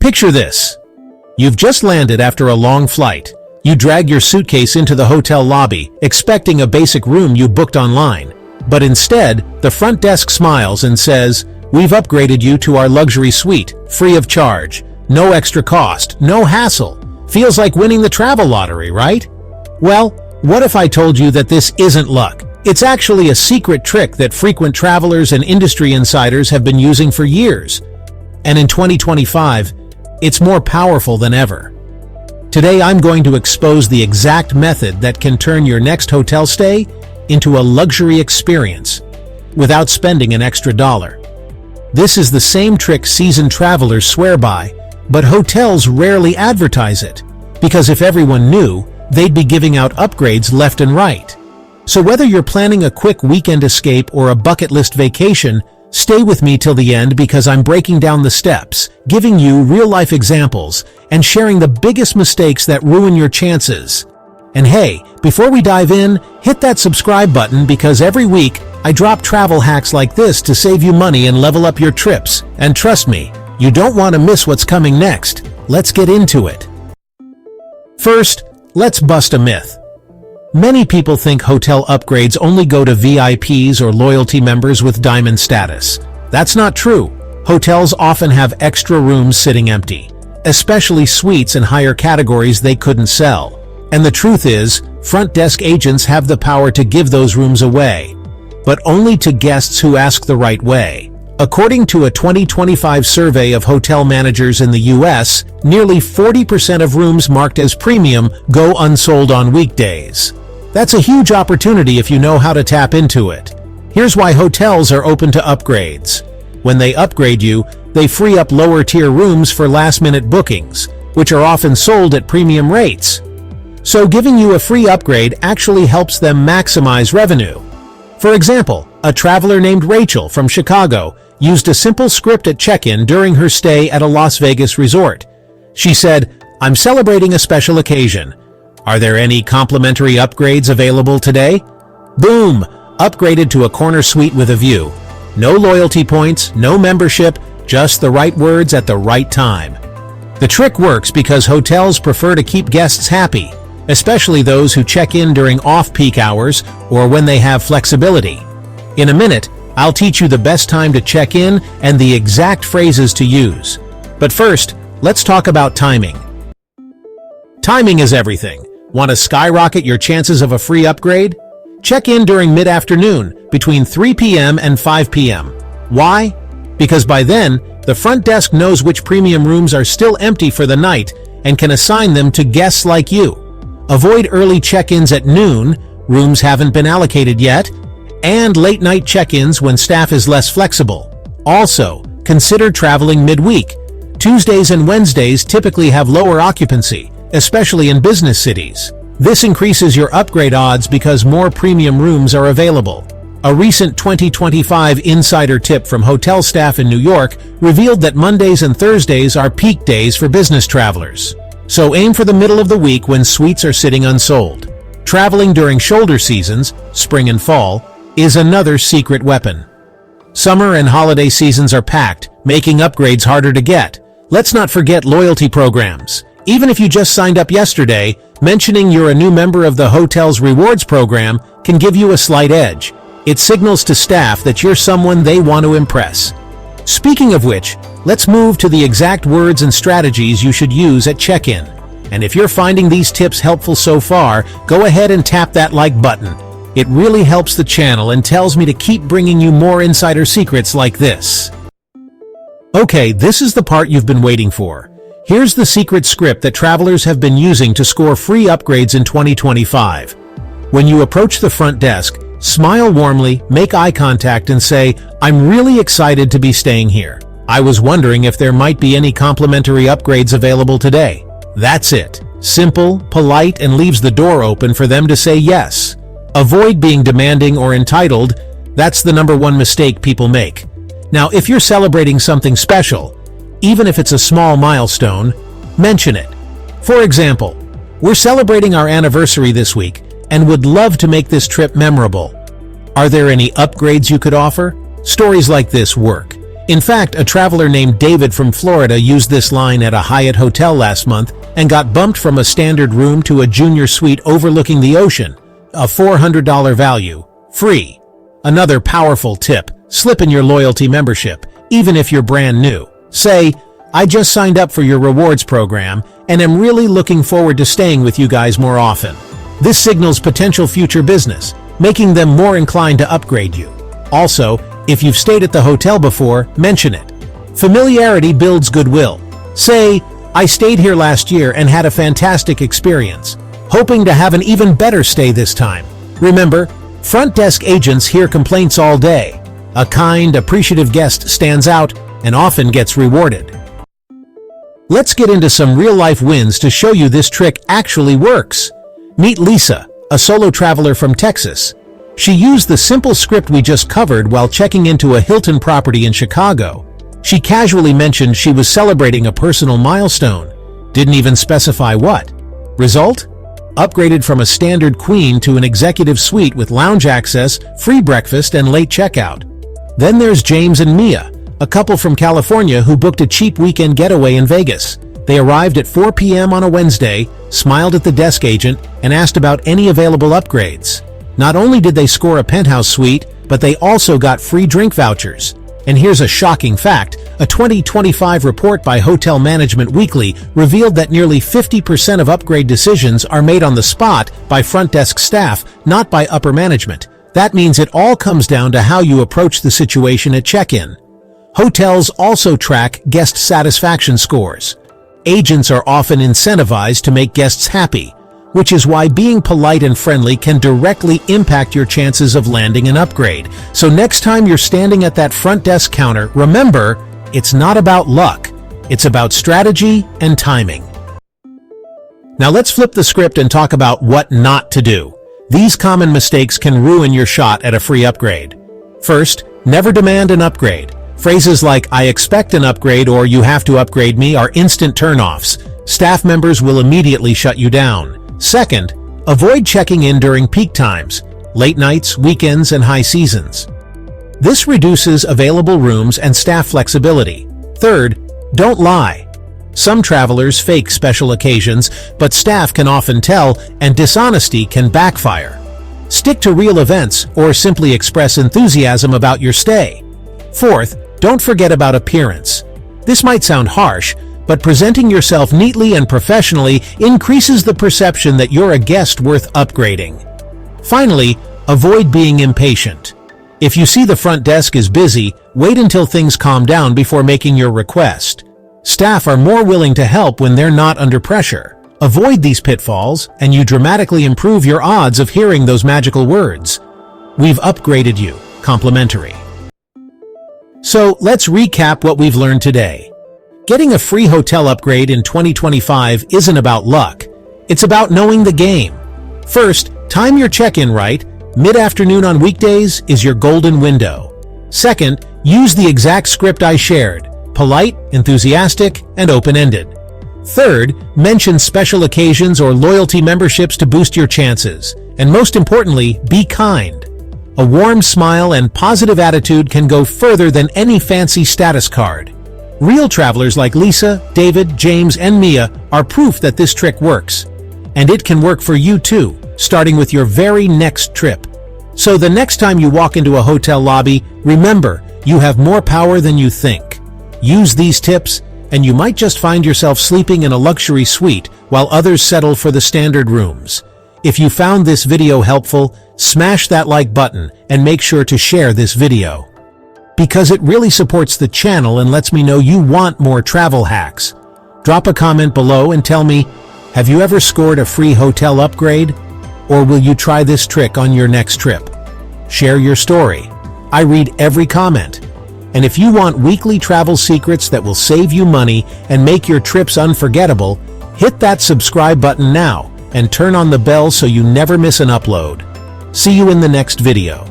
Picture this. You've just landed after a long flight. You drag your suitcase into the hotel lobby, expecting a basic room you booked online. But instead, the front desk smiles and says, "We've upgraded you to our luxury suite, free of charge. No extra cost, no hassle." Feels like winning the travel lottery, right? Well, what if I told you that this isn't luck? It's actually a secret trick that frequent travelers and industry insiders have been using for years. And in 2025, it's more powerful than ever. Today I'm going to expose the exact method that can turn your next hotel stay into a luxury experience without spending an extra dollar. This is the same trick seasoned travelers swear by, but hotels rarely advertise it, because if everyone knew, they'd be giving out upgrades left and right. So whether you're planning a quick weekend escape or a bucket list vacation, stay with me till the end because I'm breaking down the steps, giving you real-life examples, and sharing the biggest mistakes that ruin your chances. And hey, before we dive in, hit that subscribe button because every week I drop travel hacks like this to save you money and level up your trips. And trust me, you don't want to miss what's coming next. Let's get into it. First, let's bust a myth. Many people think hotel upgrades only go to VIPs or loyalty members with diamond status. That's not true. Hotels often have extra rooms sitting empty, especially suites in higher categories they couldn't sell. And the truth is, front desk agents have the power to give those rooms away, but only to guests who ask the right way. According to a 2025 survey of hotel managers in the US, nearly 40% of rooms marked as premium go unsold on weekdays. That's a huge opportunity if you know how to tap into it. Here's why hotels are open to upgrades. When they upgrade you, they free up lower-tier rooms for last-minute bookings, which are often sold at premium rates. So giving you a free upgrade actually helps them maximize revenue. For example, a traveler named Rachel from Chicago used a simple script at check-in during her stay at a Las Vegas resort. She said, "I'm celebrating a special occasion. Are there any complimentary upgrades available today?" Boom! Upgraded to a corner suite with a view. No loyalty points, no membership, just the right words at the right time. The trick works because hotels prefer to keep guests happy, especially those who check in during off-peak hours or when they have flexibility. In a minute, I'll teach you the best time to check in and the exact phrases to use. But first, let's talk about timing. Timing is everything. Want to skyrocket your chances of a free upgrade? Check in during mid-afternoon, between 3 p.m. and 5 p.m. Why? Because by then, the front desk knows which premium rooms are still empty for the night and can assign them to guests like you. Avoid early check-ins at noon, rooms haven't been allocated yet, and late-night check-ins when staff is less flexible. Also, consider traveling midweek. Tuesdays and Wednesdays typically have lower occupancy, especially in business cities. This increases your upgrade odds because more premium rooms are available. A recent 2025 insider tip from hotel staff in New York revealed that Mondays and Thursdays are peak days for business travelers. So aim for the middle of the week when suites are sitting unsold. Traveling during shoulder seasons, spring and fall, is another secret weapon. Summer and holiday seasons are packed, making upgrades harder to get. Let's not forget loyalty programs. Even if you just signed up yesterday, mentioning you're a new member of the hotel's rewards program can give you a slight edge. It signals to staff that you're someone they want to impress. Speaking of which, let's move to the exact words and strategies you should use at check-in. And if you're finding these tips helpful so far, go ahead and tap that like button. It really helps the channel and tells me to keep bringing you more insider secrets like this. Okay, this is the part you've been waiting for. Here's the secret script that travelers have been using to score free upgrades in 2025. When you approach the front desk, smile warmly, make eye contact and say, "I'm really excited to be staying here. I was wondering if there might be any complimentary upgrades available today." That's it. Simple, polite, and leaves the door open for them to say yes. Avoid being demanding or entitled. That's the #1 mistake people make. Now, if you're celebrating something special, even if it's a small milestone, mention it. For example, "We're celebrating our anniversary this week and would love to make this trip memorable. Are there any upgrades you could offer?" Stories like this work. In fact, a traveler named David from Florida used this line at a Hyatt hotel last month and got bumped from a standard room to a junior suite overlooking the ocean, a $400 value, free. Another powerful tip: slip in your loyalty membership, even if you're brand new. Say, "I just signed up for your rewards program and am really looking forward to staying with you guys more often." This signals potential future business, making them more inclined to upgrade you. Also, if you've stayed at the hotel before, mention it. Familiarity builds goodwill. Say, "I stayed here last year and had a fantastic experience, hoping to have an even better stay this time." Remember, front desk agents hear complaints all day. A kind, appreciative guest stands out and often gets rewarded. Let's get into some real-life wins to show you this trick actually works. Meet Lisa, a solo traveler from Texas. She used the simple script we just covered while checking into a Hilton property in Chicago. She casually mentioned she was celebrating a personal milestone, didn't even specify what. Result? Upgraded from a standard queen to an executive suite with lounge access, free breakfast, and late checkout. Then there's James and Mia, a couple from California who booked a cheap weekend getaway in Vegas. They arrived at 4 p.m. on a Wednesday, smiled at the desk agent, and asked about any available upgrades. Not only did they score a penthouse suite, but they also got free drink vouchers. And here's a shocking fact: a 2025 report by Hotel Management Weekly revealed that nearly 50% of upgrade decisions are made on the spot by front desk staff, not by upper management. That means it all comes down to how you approach the situation at check-in. Hotels also track guest satisfaction scores. Agents are often incentivized to make guests happy, which is why being polite and friendly can directly impact your chances of landing an upgrade. So next time you're standing at that front desk counter, remember, it's not about luck. It's about strategy and timing. Now let's flip the script and talk about what not to do. These common mistakes can ruin your shot at a free upgrade. First, never demand an upgrade. Phrases like "I expect an upgrade" or "You have to upgrade me" are instant turnoffs. Staff members will immediately shut you down. Second, avoid checking in during peak times, late nights, weekends, and high seasons. This reduces available rooms and staff flexibility. Third, don't lie. Some travelers fake special occasions, but staff can often tell, and dishonesty can backfire. Stick to real events or simply express enthusiasm about your stay. Fourth, don't forget about appearance. This might sound harsh, but presenting yourself neatly and professionally increases the perception that you're a guest worth upgrading. Finally, avoid being impatient. If you see the front desk is busy, wait until things calm down before making your request. Staff are more willing to help when they're not under pressure. Avoid these pitfalls, and you dramatically improve your odds of hearing those magical words. "We've upgraded you," complimentary. So let's recap what we've learned today. Getting a free hotel upgrade in 2025 isn't about luck. It's about knowing the game. First, time your check-in right. Mid-afternoon on weekdays is your golden window. Second, use the exact script I shared: polite, enthusiastic, and open-ended. Third, mention special occasions or loyalty memberships to boost your chances. And most importantly, be kind. A warm smile and positive attitude can go further than any fancy status card. Real travelers like Lisa, David, James, and Mia are proof that this trick works. And it can work for you too, starting with your very next trip. So the next time you walk into a hotel lobby, remember, you have more power than you think. Use these tips, and you might just find yourself sleeping in a luxury suite while others settle for the standard rooms. If you found this video helpful, smash that like button and make sure to share this video, because it really supports the channel and lets me know you want more travel hacks. Drop a comment below and tell me, have you ever scored a free hotel upgrade? Or will you try this trick on your next trip? Share your story. I read every comment. And if you want weekly travel secrets that will save you money and make your trips unforgettable, hit that subscribe button now and turn on the bell so you never miss an upload. See you in the next video.